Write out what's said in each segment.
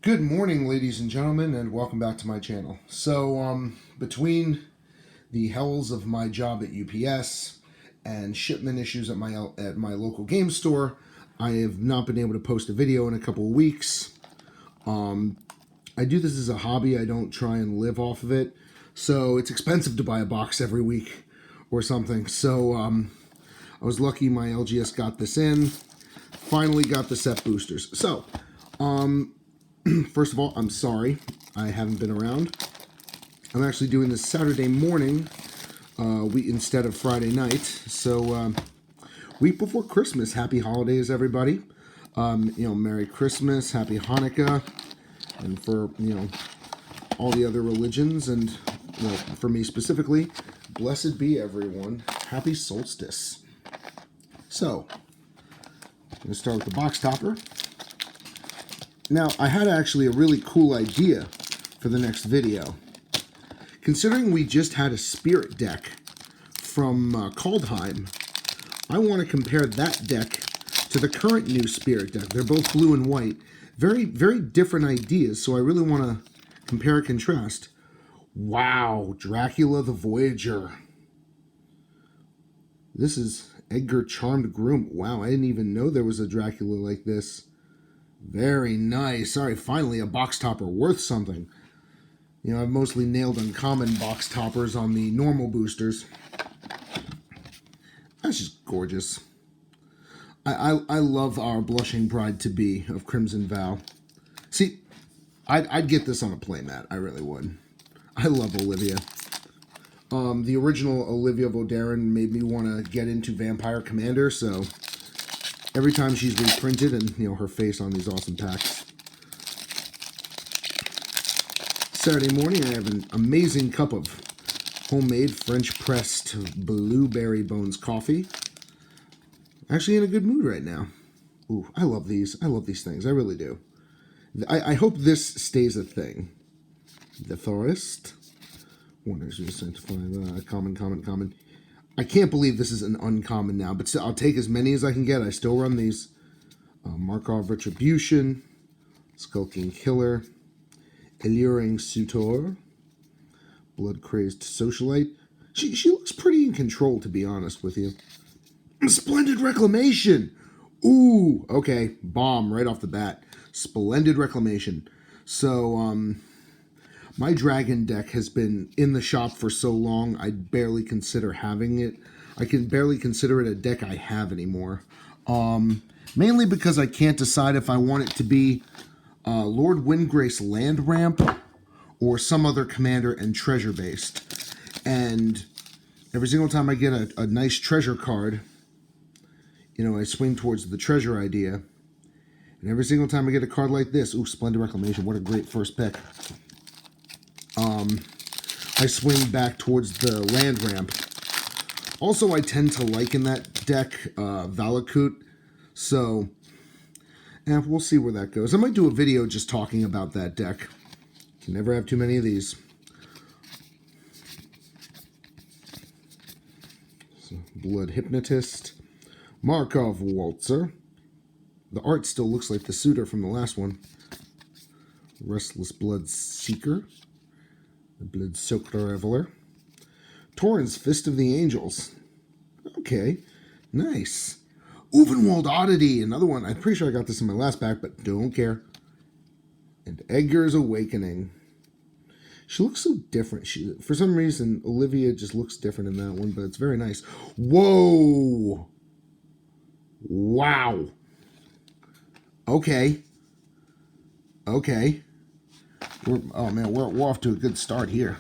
Good morning, ladies and gentlemen, and welcome back to my channel. So, between the hells of my job at UPS and shipment issues at my local game store, I have not been able to post a video in a couple of weeks. I do this as a hobby. I don't try and live off of it, so it's expensive to buy a box every week or something. So, I was lucky my LGS got this in. Finally got the set boosters. So, first of all, I'm sorry I haven't been around. I'm actually doing this Saturday morning instead of Friday night. So, week before Christmas. Happy holidays, everybody. Merry Christmas, Happy Hanukkah, and for, all the other religions, and, for me specifically, blessed be everyone. Happy solstice. So, I'm going to start with the box topper. Now, I had actually a really cool idea for the next video. Considering we just had a spirit deck from Kaldheim, I want to compare that deck to the current new spirit deck. They're both blue and white. Very, very different ideas, so I really want to compare and contrast. Wow, Dracula the Voyager. This is Edgar Charmed Groom. Wow, I didn't even know there was a Dracula like this. Very nice. Sorry, finally a box topper worth something. I've mostly nailed uncommon box toppers on the normal boosters. That's just gorgeous. I love our blushing bride to be of Crimson Vow. See, I'd get this on a playmat. I really would. I love Olivia. The original Olivia Vodarin made me want to get into Vampire Commander, so every time she's reprinted and, her face on these awesome packs. Saturday morning, I have an amazing cup of homemade French-pressed blueberry bones coffee. Actually in a good mood right now. Ooh, I love these. I love these things. I really do. I hope this stays a thing. The Forest. Wonders, common. I can't believe this is an uncommon now, but still, I'll take as many as I can get. I still run these. Markov Retribution, Skulking Killer, Alluring Suitor, Blood Crazed Socialite. She looks pretty in control, to be honest with you. Splendid Reclamation! Ooh, okay, bomb right off the bat. Splendid Reclamation. So, my dragon deck has been in the shop for so long, I barely consider having it. I can barely consider it a deck I have anymore. Mainly because I can't decide if I want it to be Lord Windgrace land ramp or some other commander and treasure based. And every single time I get a nice treasure card, I swing towards the treasure idea. And every single time I get a card like this, ooh, Splendid Reclamation, what a great first pick. I swing back towards the land ramp. Also, I tend to like in that deck Valakut, so we'll see where that goes. I might do a video just talking about that deck. Can never have too many of these. So, Blood Hypnotist, Markov Waltzer. The art still looks like the suitor from the last one. Restless Blood Seeker. The Blood-Soaked Reveler. Torrens Fist of the Angels. Okay, nice. Uvenwald Oddity, another one. I'm pretty sure I got this in my last pack, but don't care. And Edgar's Awakening. She looks so different. For some reason, Olivia just looks different in that one, but it's very nice. Whoa! Wow. Okay. Okay. We're off to a good start here.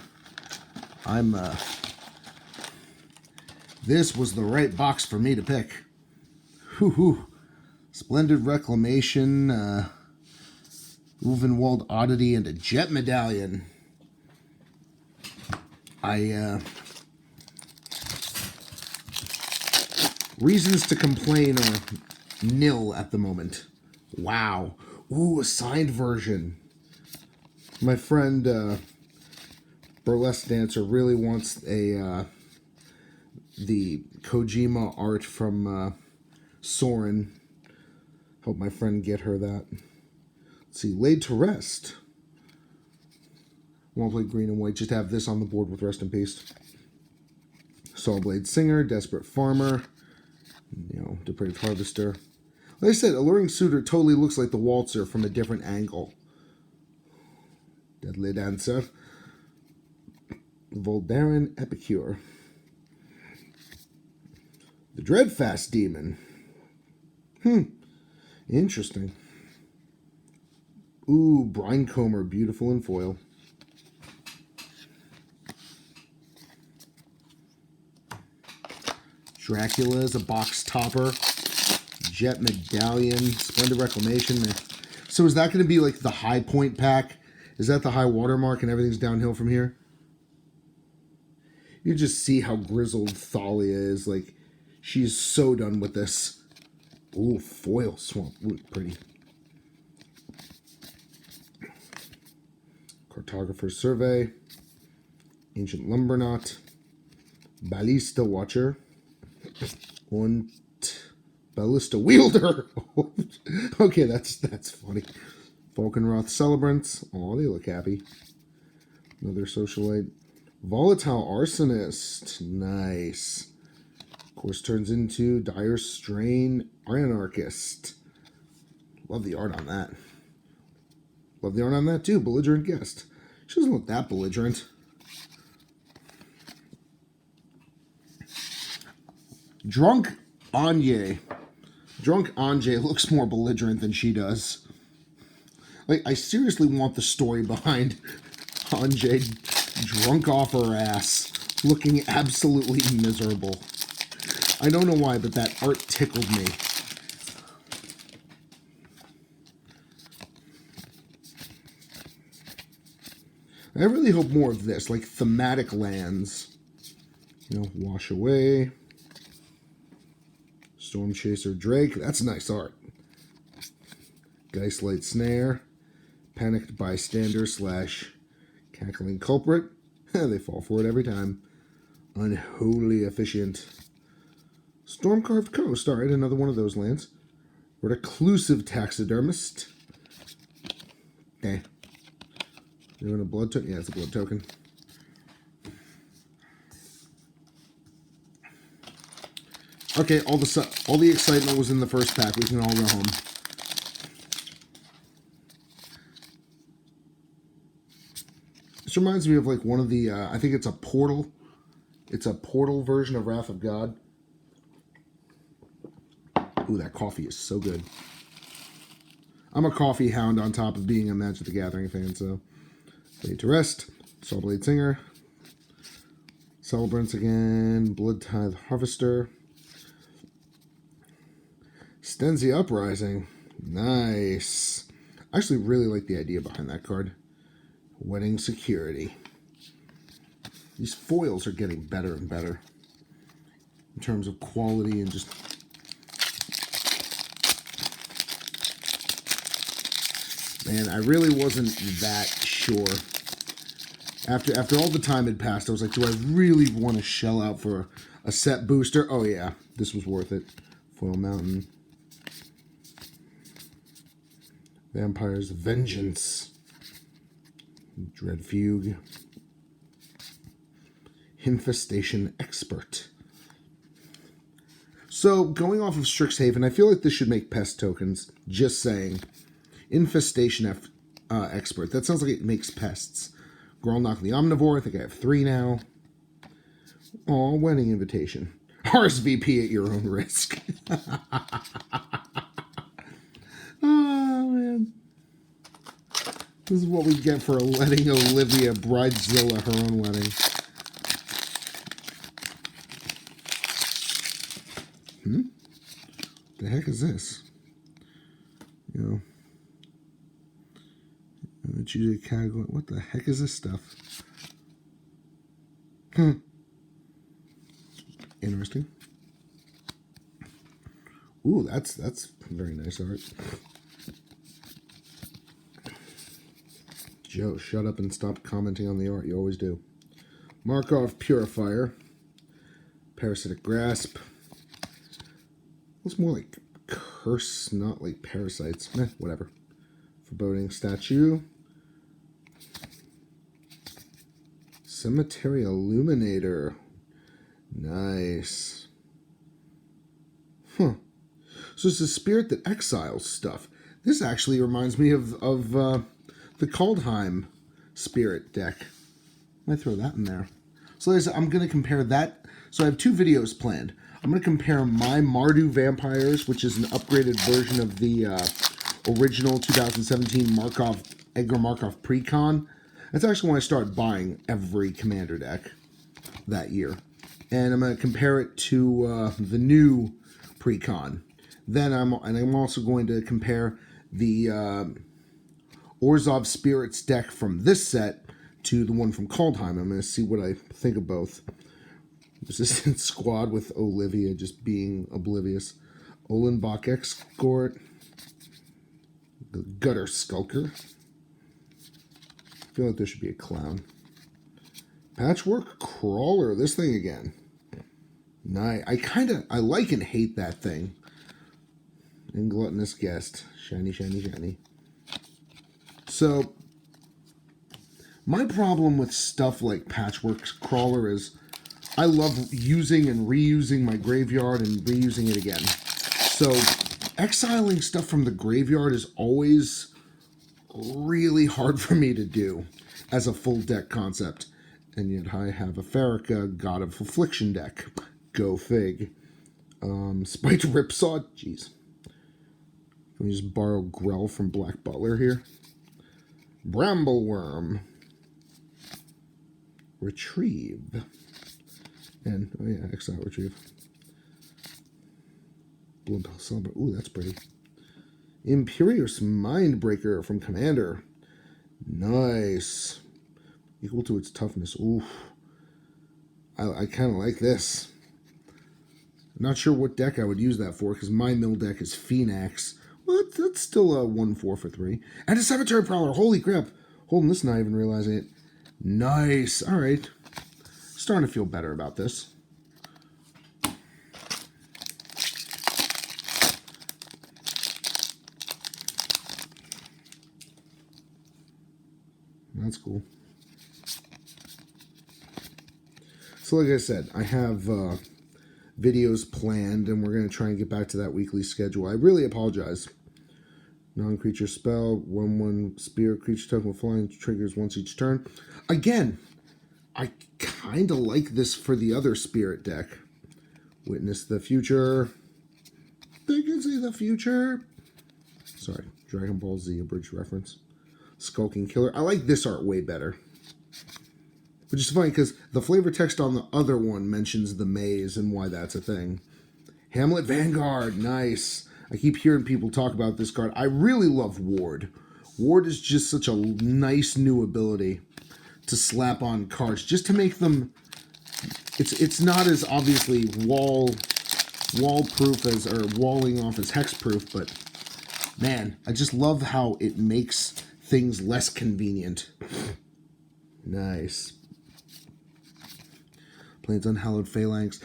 This was the right box for me to pick. Whew. Splendid Reclamation, Uvenwald Oddity, and a Jet Medallion. Reasons to complain are nil at the moment. Wow. Ooh, a signed version. My friend, Burlesque Dancer, really wants the Kojima art from Soren. Hope my friend get her that. Let's see, Laid to Rest. Won't play green and white, just have this on the board with Rest in Peace. Sawblade Singer, Desperate Farmer, Depraved Harvester. Like I said, Alluring Suitor totally looks like the Waltzer from a different angle. Deadly Dancer. Voldarin Epicure. The Dreadfast Demon. Interesting. Ooh, Brinecomber, beautiful in foil. Dracula is a box topper. Jet Medallion, Splendid Reclamation. So is that going to be like the high point pack? Is that the high watermark and everything's downhill from here? You just see how grizzled Thalia is. Like, she's so done with this. Ooh, foil swamp. Ooh, pretty. Cartographer's Survey. Ancient Lumberknot. Ballista Watcher. Und Ballista Wielder. Okay, that's funny. Falkenroth Celebrants. Oh, they look happy. Another Socialite. Volatile Arsonist. Nice. Of course, turns into Dire Strain Anarchist. Love the art on that. Love the art on that too. Belligerent Guest. She doesn't look that belligerent. Drunk Anye. Drunk Anje looks more belligerent than she does. Like, I seriously want the story behind Anje drunk off her ass, looking absolutely miserable. I don't know why, but that art tickled me. I really hope more of this, like thematic lands. Wash Away. Storm Chaser Drake. That's nice art. Geistlight Snare. Panicked Bystander / Cackling Culprit. They fall for it every time. Unholy Efficient. Stormcarved Coast. Alright, another one of those lands. Reclusive Taxidermist. Okay. Doing a blood token? Yeah, it's a blood token. Okay, all the excitement was in the first pack. We can all go home. This reminds me of like one of the, I think it's a portal. It's a portal version of Wrath of God. Ooh, that coffee is so good. I'm a coffee hound on top of being a Magic the Gathering fan, so. Laid to Rest. Sawblade Singer. Celebrants again. Blood Tithe Harvester. Stenzi Uprising. Nice. I actually really like the idea behind that card. Wedding Security. These foils are getting better and better in terms of quality and just... Man, I really wasn't that sure. After all the time had passed, I was like, do I really want to shell out for a set booster? Oh yeah, this was worth it. Foil Mountain. Vampire's Vengeance. Dread Fugue. Infestation Expert. So, going off of Strixhaven, I feel like this should make pest tokens. Just saying. Infestation Expert. That sounds like it makes pests. Grolnok the Omnivore. I think I have 3 now. Aw, Wedding Invitation. RSVP at your own risk. Oh, man. This is what we get for letting Olivia Bridezilla her own wedding. The heck is this? Choose a category. What the heck is this stuff? Interesting. Ooh, that's very nice art. Joe, shut up and stop commenting on the art. You always do. Markov Purifier. Parasitic Grasp. It's more like curse, not like parasites. Whatever. Foreboding Statue. Cemetery Illuminator. Nice. Huh. So it's a spirit that exiles stuff. This actually reminds me of the Kaldheim spirit deck. I might throw that in there. So like I said, I'm going to compare that. So I have two videos planned. I'm going to compare my Mardu Vampires, which is an upgraded version of the original 2017 Edgar Markov Precon. That's actually when I started buying every Commander deck that year. And I'm going to compare it to the new Precon. Then I'm also going to compare the Orzhov Spirits deck from this set to the one from Kaldheim. I'm going to see what I think of both. Resistance Squad with Olivia just being oblivious. Olenbach Escort. The Gutter Skulker. I feel like there should be a clown. Patchwork Crawler. This thing again. Nice. I like and hate that thing. And Gluttonous Guest. Shiny, shiny, shiny. So, my problem with stuff like Patchwork Crawler is I love using and reusing my graveyard and reusing it again. So, exiling stuff from the graveyard is always really hard for me to do as a full deck concept. And yet I have a Farrakha God of Affliction deck. Go fig. Spiked Ripsaw. Jeez. Can we just borrow Grell from Black Butler here? Brambleworm. Retrieve. And, oh yeah, exile retrieve. Bloodbell Celebrate. Ooh, that's pretty. Imperious Mindbreaker from Commander. Nice. Equal to its toughness. Ooh. I kind of like this. I'm not sure what deck I would use that for, because my mill deck is Phoenix. Well, that's still a 1/4 for 3. And a Cemetery Prowler. Holy crap. Holding this, not even realizing it. Nice. All right. Starting to feel better about this. That's cool. So like I said, I have videos planned, and we're going to try and get back to that weekly schedule. I really apologize. Non-creature spell, 1/1 spirit creature token with flying triggers once each turn. Again, I kind of like this for the other spirit deck. Witness the future. They can see the future. Sorry, Dragon Ball Z, a bridge reference. Skulking Killer. I like this art way better. Which is funny because the flavor text on the other one mentions the maze and why that's a thing. Hamlet Vanguard. Nice. I keep hearing people talk about this card. I really love Ward. Ward is just such a nice new ability to slap on cards, just to make them. It's not as obviously wall proof as, or walling off as hexproof, but man, I just love how it makes things less convenient. Nice. Plains Unhallowed Phalanx.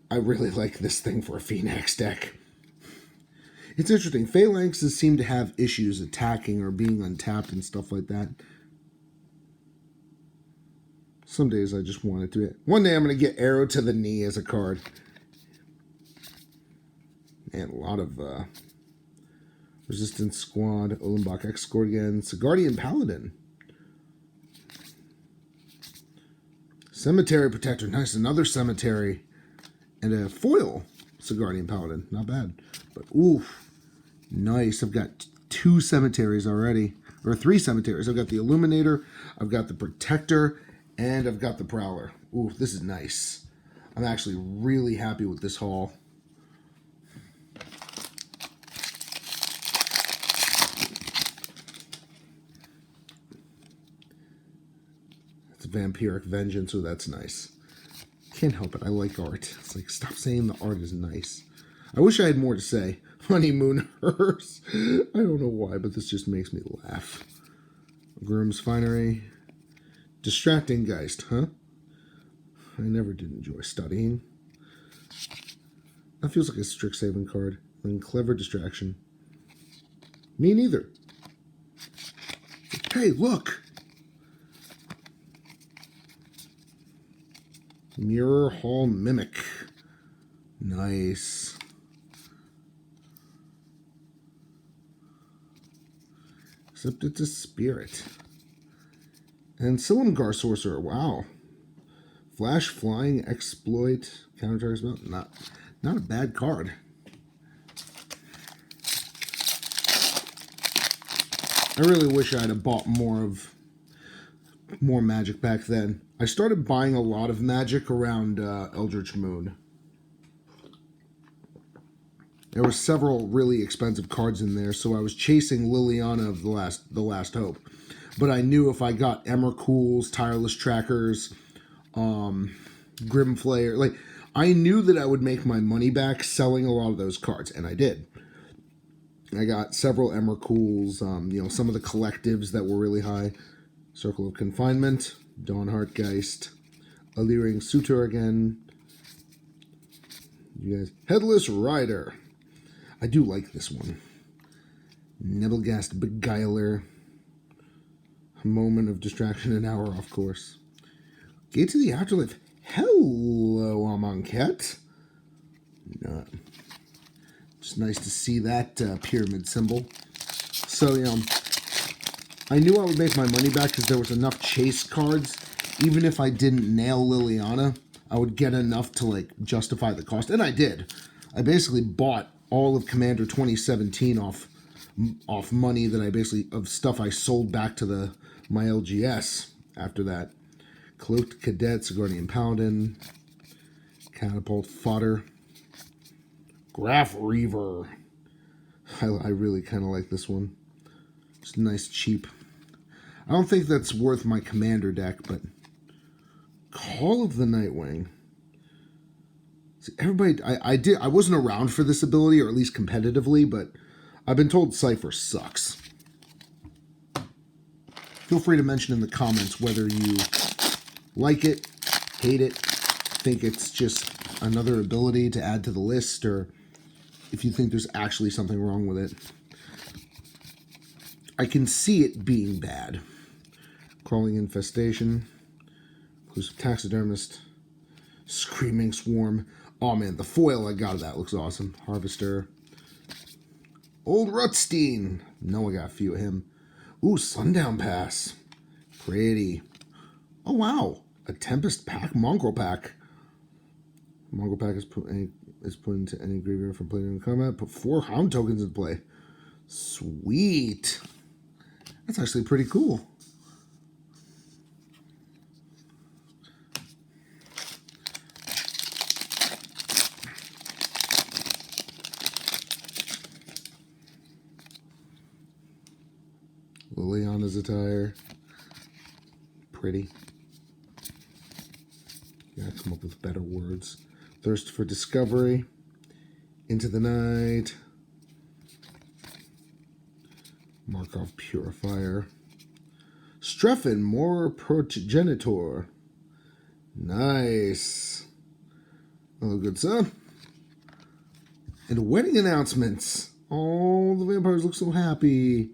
I really like this thing for a Phoenix deck. It's interesting. Phalanxes seem to have issues attacking or being untapped and stuff like that. Some days I just want it to. One day I'm going to get Arrow to the Knee as a card. And a lot of Resistance Squad, Olenbach Escort again, Sigardian Paladin. Cemetery Protector, nice, another Cemetery. And a foil Sigardian Paladin, not bad. But oof, nice, I've got 2 cemeteries already, or 3 cemeteries. I've got the Illuminator, I've got the Protector, and I've got the Prowler. Ooh, this is nice. I'm actually really happy with this haul. It's Vampiric Vengeance, so that's nice. Can't help it, I like art. It's like, stop saying the art is nice. I wish I had more to say. Honeymoon Hearse. I don't know why, but this just makes me laugh. Groom's Finery. Distracting Geist, huh? I never did enjoy studying. That feels like a Strixhaven card. And Clever Distraction. Me neither. Hey, look! Mirror Hall Mimic. Nice. Except it's a spirit. And Silumgar Sorcerer. Wow. Flash, Flying, Exploit, Counter Target Spell. Not a bad card. I really wish I'd have bought more Magic back then. I started buying a lot of Magic around Eldritch Moon. There were several really expensive cards in there, so I was chasing Liliana of the Last Hope. But I knew if I got Emrakul's, Tireless Trackers, Grimflayer, like I knew that I would make my money back selling a lot of those cards, and I did. I got several Emrakul's, some of the collectives that were really high. Circle of Confinement, Dawn Heartgeist, Alluring Suitor again. You guys, Headless Rider. I do like this one. Nebelgast Beguiler. Moment of Distraction, an hour off course. Gate to the Afterlife. Hello, Amonkhet. Just nice to see that pyramid symbol. So, I knew I would make my money back because there was enough chase cards. Even if I didn't nail Liliana, I would get enough to, justify the cost. And I did. I basically bought all of Commander 2017 off money that of stuff I sold back to my LGS after that. Cloaked Cadet, Guardian Paladin, Catapult Fodder, Graph Reaver. I really kind of like this one. It's nice, cheap. I don't think that's worth my Commander deck, but Call of the Nightwing. See, everybody, I wasn't around for this ability, or at least competitively, but I've been told Cypher sucks. Feel free to mention in the comments whether you like it, hate it, think it's just another ability to add to the list, or if you think there's actually something wrong with it. I can see it being bad. Crawling Infestation, Inclusive Taxidermist, Screaming Swarm. Oh man, the foil I got of that looks awesome. Harvester. Old Rutstein. No, I got a few of him. Ooh, Sundown Pass. Pretty. Oh wow, a Tempest pack, Mongrel pack. Mongrel pack is put into any graveyard from playing in combat. Put 4 Hound tokens in play. Sweet. That's actually pretty cool. Liliana's attire. Pretty. Gotta come up with better words. Thirst for Discovery. Into the Night. Markov Purifier. Streffen, more Progenitor. Nice. Hello, good son. And wedding announcements. Oh, the vampires look so happy.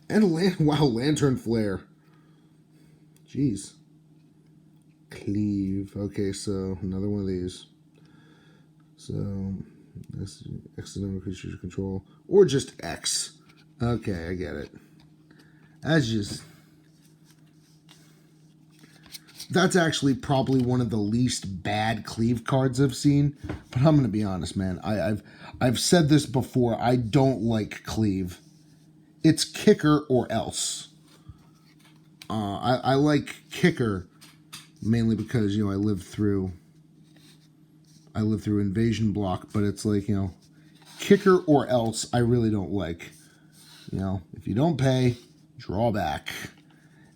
And Lantern Flare. Jeez. Cleave. Okay, so another one of these. So this accidental creature control. Or just X. Okay, I get it. That's actually probably one of the least bad Cleave cards I've seen. But I'm gonna be honest, man. I've said this before. I don't like Cleave. It's Kicker or else. I like Kicker mainly because I lived through Invasion Block, but it's like Kicker or else I really don't like. If you don't pay, draw back.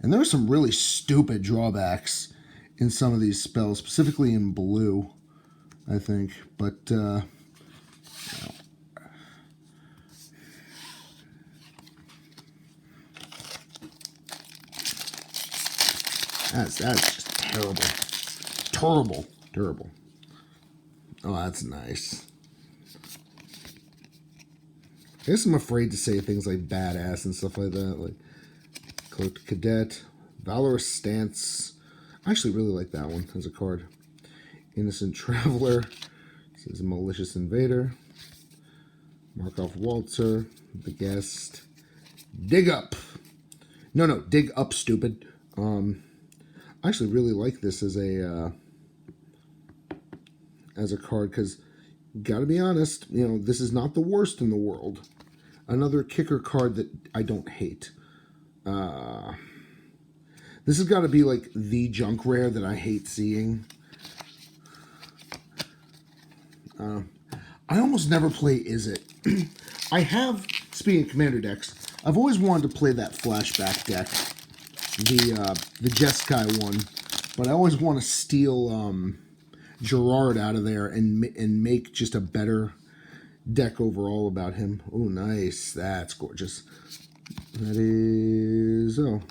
And there are some really stupid drawbacks in some of these spells, specifically in blue, I think. But that's just terrible. Terrible. Oh, that's nice. I guess I'm afraid to say things like badass and stuff like that. Cloaked Cadet, Valorous Stance. I actually really like that one as a card. Innocent Traveler. This is Malicious Invader. Markov Waltzer. The Guest. Dig Up. No, Dig Up, stupid. I actually really like this as a card because, gotta be honest, you know, this is not the worst in the world. Another kicker card that I don't hate. This has got to be like the junk rare that I hate seeing. I almost never play Is It. I have, speaking of commander decks, I've always wanted to play that flashback deck, the Jeskai one, but I always want to steal Gerard out of there and make just a better deck overall about him. Oh, nice. That's gorgeous. That is, that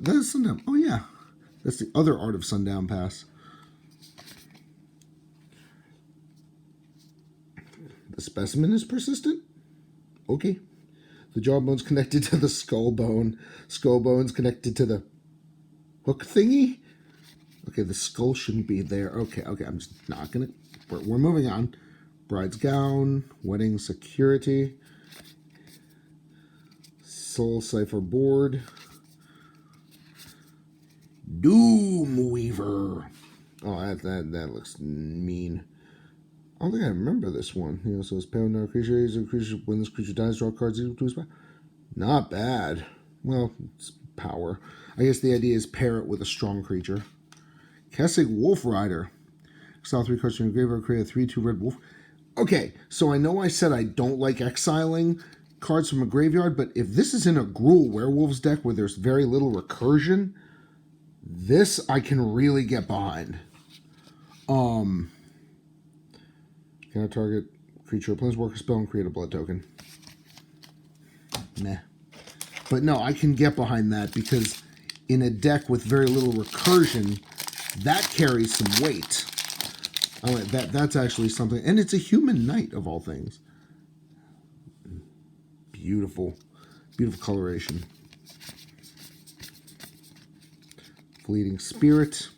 is Sundown. Oh, yeah. That's the other Art of Sundown Pass. The specimen is persistent? Okay. The jawbone's connected to the skull bone. Skull bone's connected to the hook thingy? Okay, the skull shouldn't be there. Okay, I'm just not gonna... We're moving on. Bride's Gown, Wedding Security, Soul Cipher Board, Doom Weaver. Oh, that looks mean. I don't think I remember this one. You know, so it's pale no creature. Is a creature when this creature dies, draw cards equal to its power. Not bad. Well, it's power. I guess the idea is pair it with a strong creature. Kessig Wolf Rider. Exile 3 cards from your graveyard, create a 3/2 red wolf. Okay, so I know I said I don't like exiling cards from a graveyard, but if this is in a Gruul Werewolves deck where there's very little recursion, this I can really get behind. Can I target creature or planeswalker spell and create a blood token? Meh. But no, I can get behind that because in a deck with very little recursion, that carries some weight. Oh, that's actually something. And it's a human knight, of all things. Beautiful. Beautiful coloration. Fleeting Spirit.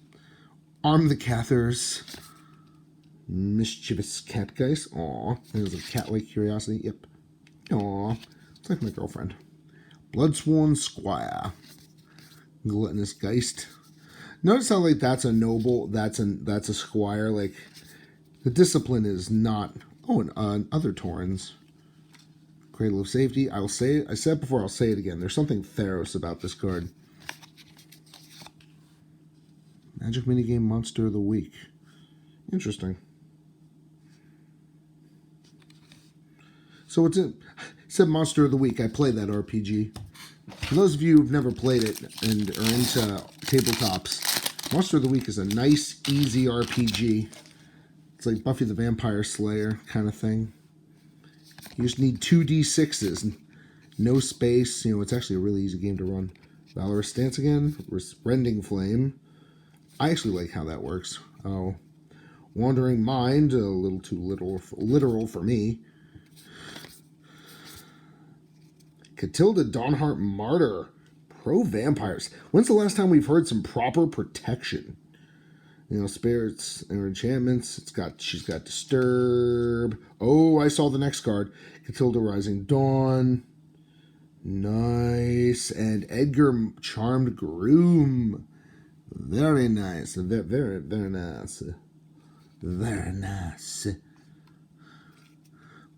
Arm the Cathars. Mischievous Catgeist. Aw. There's a cat-like curiosity. Yep. Aw. It's like my girlfriend. Bloodsworn Squire. Gluttonous Geist. Notice how, like, that's a noble, that's a squire. Like, the discipline is not... Oh, and other Taurens. Cradle of Safety. I said it before, I'll say it again. There's something Theros about this card. Magic Minigame Monster of the Week. Interesting. So it said Monster of the Week. I play that RPG. For those of you who've never played it and are into tabletops, Monster of the Week is a nice, easy RPG. It's like Buffy the Vampire Slayer kind of thing. You just need 2d6s, no space. You know, it's actually a really easy game to run. Valorous Stance again, Rending Flame. I actually like how that works. Oh, Wandering Mind, a little too literal for me. Catilda Dawnheart Martyr. Pro Vampires. When's the last time we've heard some proper protection? You know, spirits or enchantments. She's got Disturb. Oh, I saw the next card. Catilda Rising Dawn. Nice. And Edgar Charmed Groom. Very nice. Very, very nice. Very nice.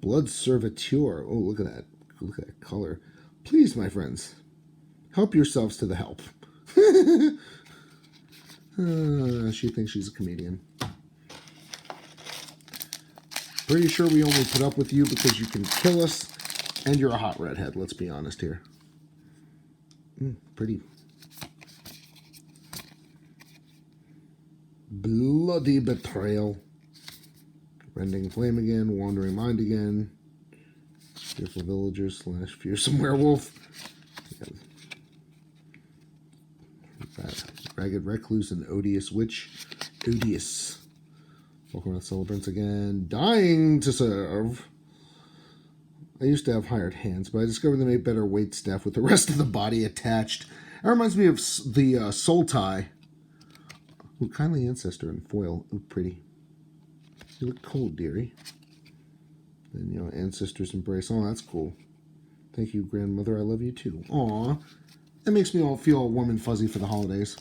Blood Serviteur. Oh, look at that. Look at that color. Please, my friends, help yourselves to the help. She thinks she's a comedian. Pretty sure we only put up with you because you can kill us and you're a hot redhead. Let's be honest here. Pretty. Bloody Betrayal. Rending Flame again. Wandering Mind again. Fearful Villager / Fearsome Werewolf. Ragged Recluse and Odious Witch. Odious. Welcome to Celebrants again. Dying to Serve. I used to have hired hands, but I discovered they make better weight staff with the rest of the body attached. That reminds me of the soul tie. Ooh, kindly ancestor in foil. Ooh, pretty. You look cold, dearie. Then, you know, ancestors embrace. Oh, that's cool. Thank you, grandmother. I love you too. Aw. That makes me all feel all warm and fuzzy for the holidays.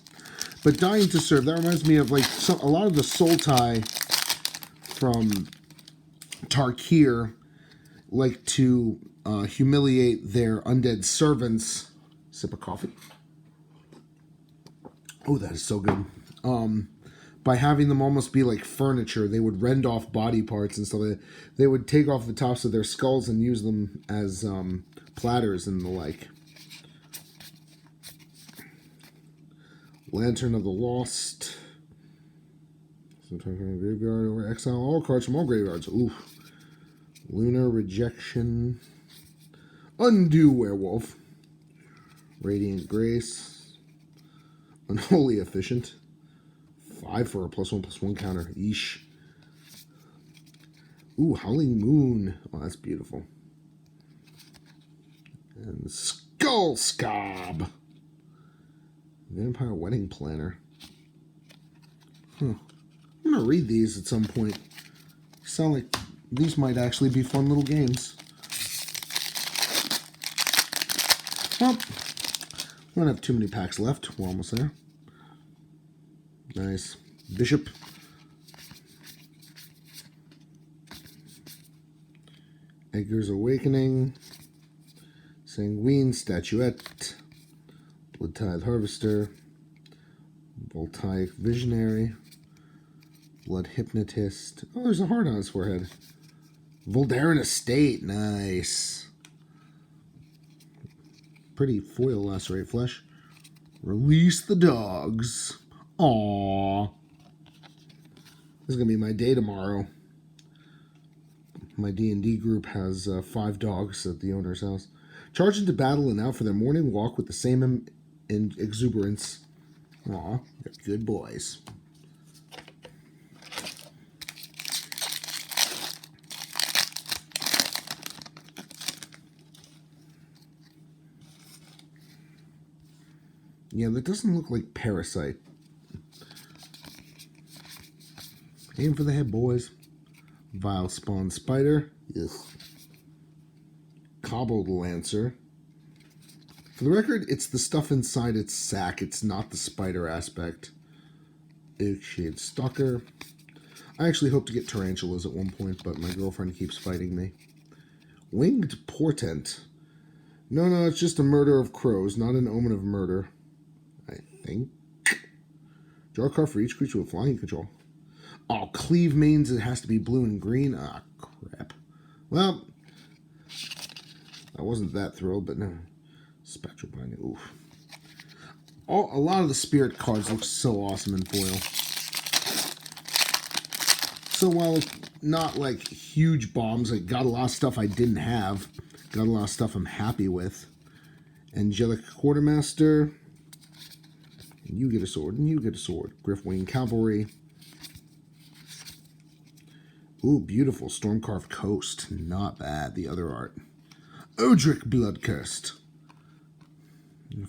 But dying to serve, that reminds me of like a lot of the soul tie from Tarkir like to humiliate their undead servants. Sip of coffee. Oh, that is so good. By having them almost be like furniture, they would rend off body parts and stuff. They would take off the tops of their skulls and use them as platters and the like. Lantern of the Lost. Sometimes from a graveyard or exile all cards from all graveyards. Ooh. Lunar Rejection. Undo Werewolf. Radiant Grace. Unholy Efficient. 5 for a +1/+1 counter. Yeesh. Ooh, Howling Moon. Oh, that's beautiful. And Skull Scob. Vampire Wedding Planner. Huh. I'm going to read these at some point. Sound like these might actually be fun little games. Well, we don't have too many packs left. We're almost there. Nice. Bishop. Edgar's Awakening. Sanguine Statuette. Blood Tithe Harvester. Voltaic Visionary. Blood Hypnotist. Oh, there's a heart on his forehead. Voldaren Estate. Nice. Pretty foil lacerate flesh. Release the dogs. Aww. This is going to be my day tomorrow. My D&D group has 5 dogs at the owner's house. Charge into battle and out for their morning walk with the same exuberance. Aw, they're good boys. Yeah, that doesn't look like Parasite. Aim for the head, boys. Vile Spawn Spider. Ugh. Cobbled Lancer. For the record, it's the stuff inside its sack. It's not the spider aspect. Oakshade Stalker. I actually hope to get tarantulas at one point, but my girlfriend keeps fighting me. Winged Portent. No, it's just a murder of crows, not an omen of murder. I think. Draw a card for each creature with flying control. Oh, Cleave means it has to be blue and green? Ah, crap. Well, I wasn't that thrilled, but no. Spectral Binding, oof. A lot of the spirit cards look so awesome in foil. So while not like huge bombs, I got a lot of stuff I didn't have. Got a lot of stuff I'm happy with. Angelic Quartermaster. And you get a sword, and you get a sword. Griffwing Cavalry. Ooh, beautiful. Stormcarved Coast. Not bad. The other art. Odric Bloodcurst.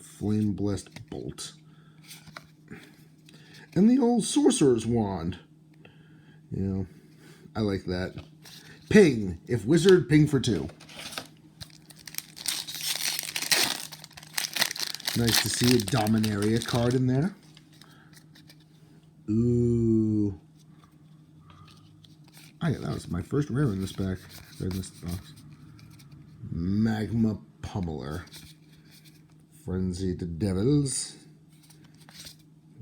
Flame Blessed Bolt. And the old Sorcerer's Wand. You know, I like that. Ping. If wizard, ping for 2. Nice to see a Dominaria card in there. Ooh. Oh yeah, that was my first rare in this pack. Or in this box. Magma Pummeler. Frenzied Devils.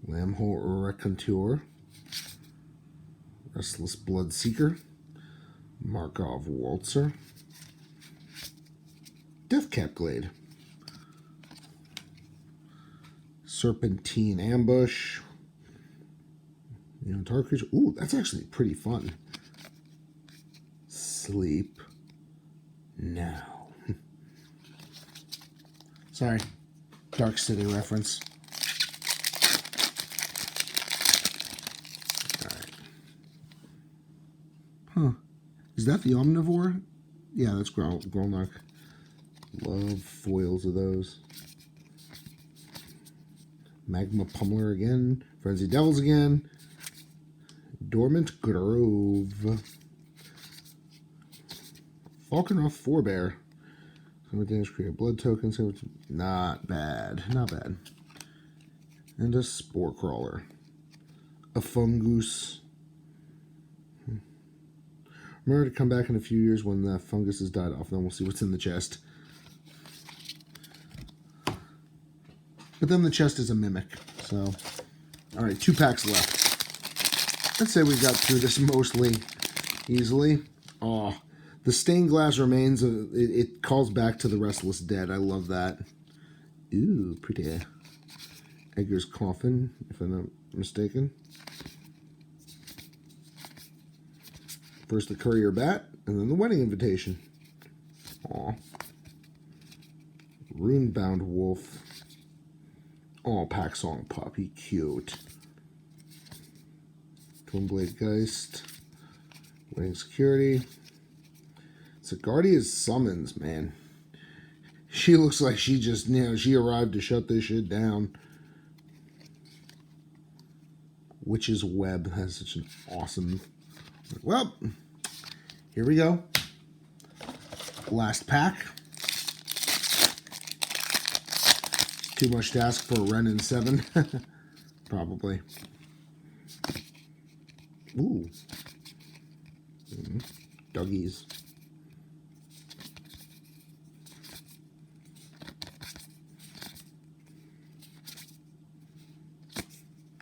Lambhole Raconteur. Restless Bloodseeker. Markov Waltzer. Deathcap Glade. Serpentine Ambush. You know, target creature. Ooh, that's actually pretty fun. Sleep now. Sorry. Dark City reference. Alright. Huh. Is that the Omnivore Yeah, that's Grolnok. Love foils of those. Magma Pummeler again. Frenzy Devils again. Dormant Grove. Falkenroth Forebear. So damage, create a blood token. So not bad. Not bad. And a Spore Crawler. A Fungus. Remember to come back in a few years when the fungus has died off, then we'll see what's in the chest. But then the chest is a mimic, so... Alright, 2 packs left. Let's say we got through this mostly easily. Oh, the stained glass remains, it calls back to the Restless Dead. I love that. Ooh, pretty. Edgar's Coffin, if I'm not mistaken. First the Courier Bat, and then the Wedding Invitation. Aw. Runebound Wolf. Oh, Pack Song Puppy, cute. Twin Blade Geist. Wedding Security. Sigardia's Summons, man. She looks like she just, she arrived to shut this shit down. Witch's Web has such an awesome... Well, here we go. Last pack. Too much to ask for a Ren and 7. Probably. Ooh. Duggies.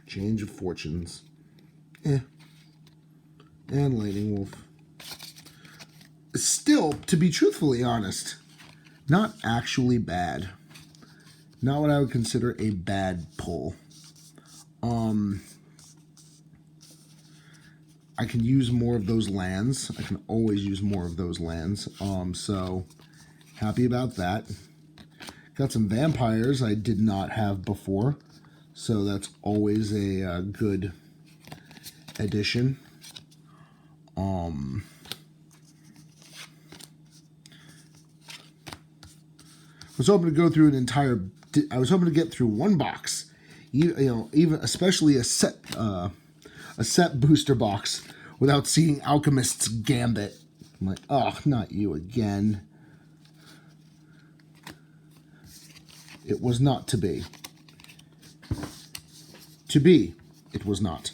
Change of Fortunes. And Lightning Wolf. Still, to be truthfully honest, not actually bad. Not what I would consider a bad pull. I can use more of those lands. I can always use more of those lands. So, happy about that. Got some vampires I did not have before. So that's always a good addition. I was hoping to go through an entire... I was hoping to get through one box. Even especially a set booster box without seeing Alchemist's Gambit. I'm like, oh, not you again. It was not to be. To be, it was not.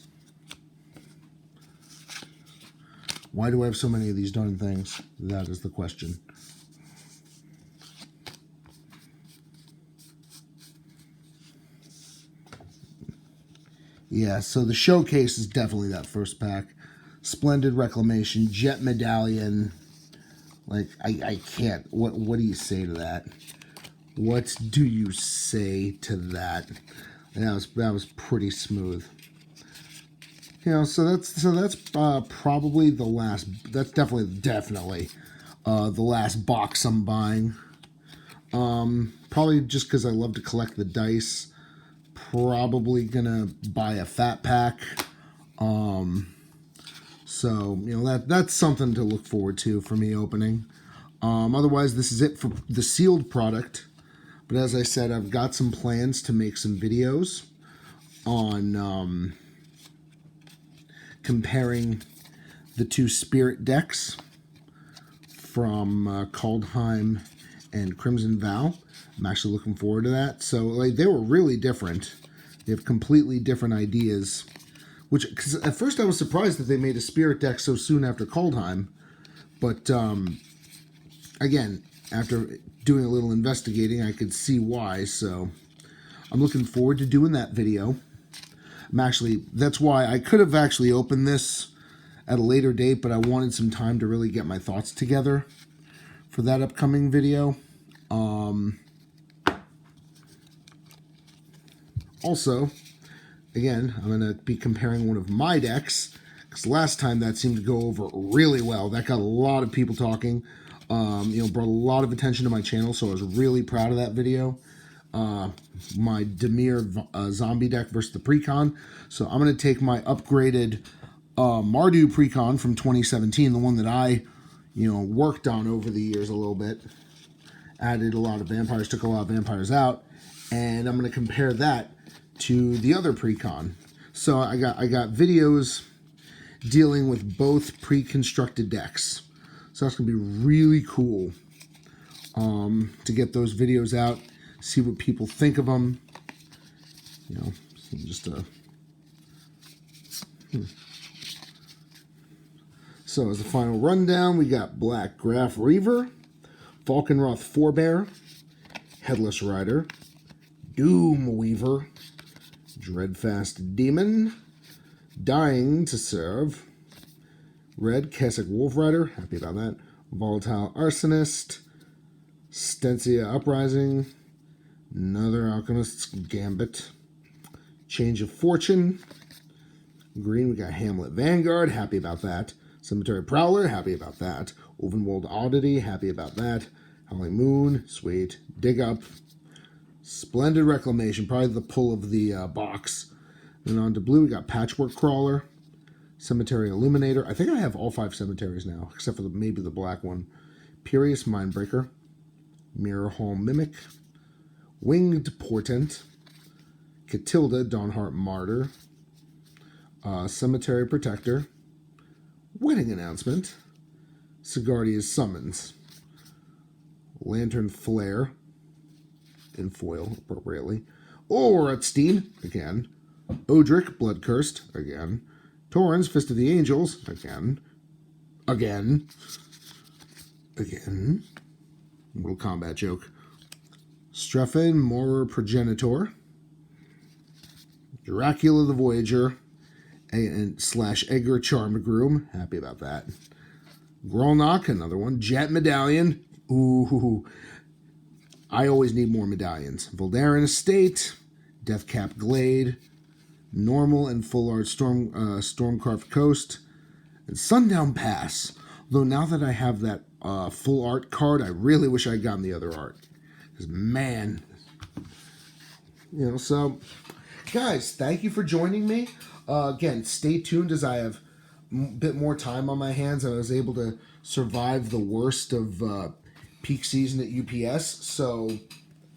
Why do I have so many of these darn things? That is the question. Yeah, so the showcase is definitely that first pack. Splendid Reclamation, Jet Medallion. Like, I can't. What do you say to that? What do you say to that? That was pretty smooth. So that's probably the last. That's definitely the last box I'm buying. Probably just because I love to collect the dice. Probably gonna buy a fat pack. So that's something to look forward to for me opening. Otherwise, this is it for the sealed product. But as I said, I've got some plans to make some videos on comparing the 2 spirit decks from Kaldheim and Crimson Vow. I'm actually looking forward to that. So they were really different. They have completely different ideas. Because at first I was surprised that they made a spirit deck so soon after Kaldheim. But again, after doing a little investigating, I could see why. So I'm looking forward to doing that video. That's why I could have actually opened this at a later date, but I wanted some time to really get my thoughts together for that upcoming video. Also, again, I'm going to be comparing one of my decks, because last time that seemed to go over really well. That got a lot of people talking, brought a lot of attention to my channel, so I was really proud of that video. My Dimir zombie deck versus the precon. So I'm going to take my upgraded Mardu precon from 2017, the one that I worked on over the years a little bit. Added a lot of vampires, took a lot of vampires out, and I'm going to compare that to the other precon. So I got videos dealing with both pre-constructed decks. So that's going to be really cool to get those videos out, see what people think of them. So as a final rundown, we got Black Graph Reaver, Falkenroth Forebear, Headless Rider, Doom Weaver, Dreadfast Demon, Dying to Serve, Red Keswick Wolf Rider, happy about that, Volatile Arsonist, Stencia Uprising, another Alchemist's Gambit, Change of Fortune, green we got Hamlet Vanguard, happy about that, Cemetery Prowler, happy about that, Ovenwold Oddity, happy about that, Howling Moon, sweet, Dig Up, Splendid Reclamation, probably the pull of the box. And on to blue, we got Patchwork Crawler, Cemetery Illuminator. I think I have all 5 cemeteries now, except for maybe the black one. Purious Mindbreaker, Mirror Hall Mimic, Winged Portent, Catilda Dawnheart Martyr, Cemetery Protector, Wedding Announcement, Sigardia's Summons, Lantern Flare, in foil, appropriately, Oratstein, again, Odric, Blood Cursed, again, Torrens, Fist of the Angels, again, little combat joke, Strephon, Morer Progenitor, Dracula the Voyager, and / Edgar Charmed Groom, happy about that, Grolnok, another one, Jet Medallion, ooh, I always need more medallions. Voldaren Estate, Deathcap Glade, Normal and Full Art Stormcarved Coast, and Sundown Pass. Though now that I have that full art card, I really wish I had gotten the other art. Because, man, so, guys, thank you for joining me. Again, stay tuned as I have a bit more time on my hands. I was able to survive the worst of peak season at UPS, so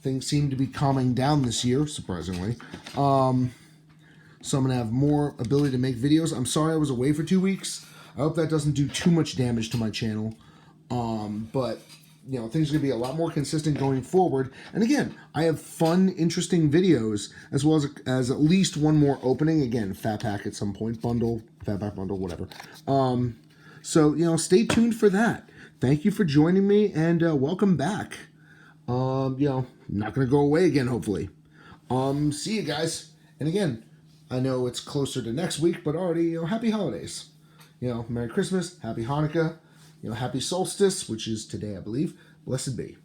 things seem to be calming down this year, surprisingly. So I'm going to have more ability to make videos. I'm sorry I was away for 2 weeks. I hope that doesn't do too much damage to my channel. But, things are going to be a lot more consistent going forward. And again, I have fun, interesting videos, as well as at least one more opening. Again, Fat Pack at some point, bundle, Fat Pack bundle, whatever. So, stay tuned for that. Thank you for joining me, and welcome back. Not going to go away again, hopefully. See you guys. And again, I know it's closer to next week, but already, happy holidays. Merry Christmas, Happy Hanukkah, Happy Solstice, which is today, I believe. Blessed be.